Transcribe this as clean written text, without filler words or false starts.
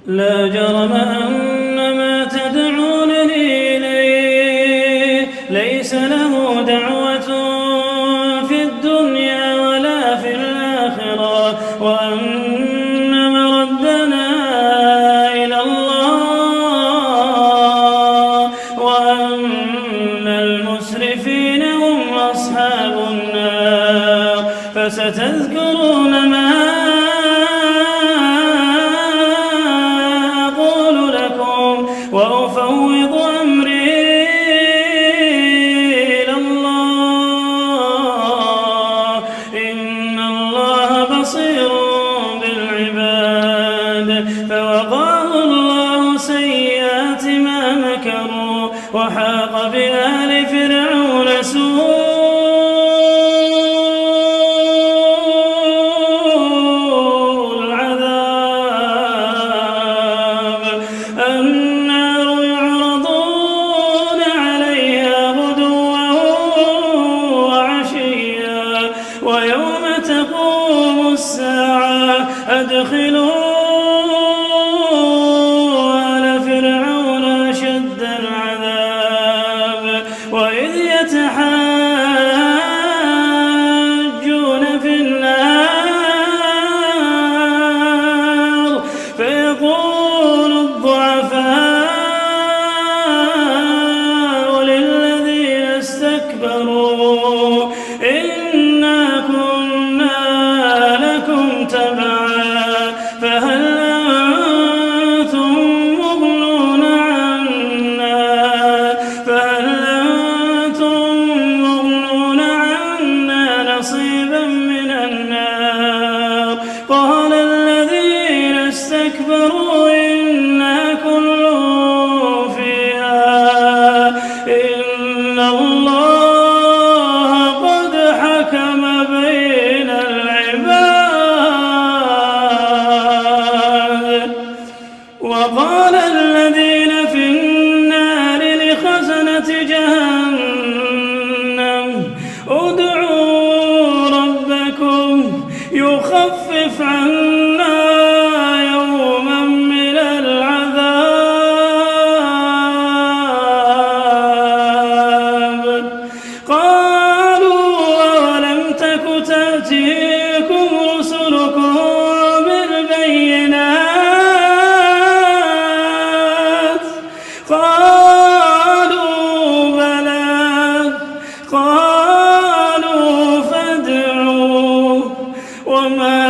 لا جرم أن ما تدعونني إليه ليس له دعوة في الدنيا ولا في الآخرة، وأن مردنا إلى الله، وأن المسرفين هم أصحاب النار. فستذكرون ما وأفوض أمري إلى الله، إن الله بصير بالعباد. فوقاه الله سيئات ما مكروا، وحاق بآل فرعون سوء العذاب. ويوم تقوم الساعة أدخلوا آل فرعون أشد العذاب. وإذ يتحاجون في النار فيقول الضعفاء للذين استكبروا إنا كنا لكم تبعا فهل أنتم مغنون عنا نصيبا من النار. قال الذين استكبروا إنا كل فيها إن الله قد حكم بين العباد. وقال الذين في النار لخزنة جهنم ادعوا ربكم يخفف عنا يوما من العذاب. قالوا أولم تك تأتيكم رسلكم بالبينات؟ قالوا بلى. قالوا فادعوا وما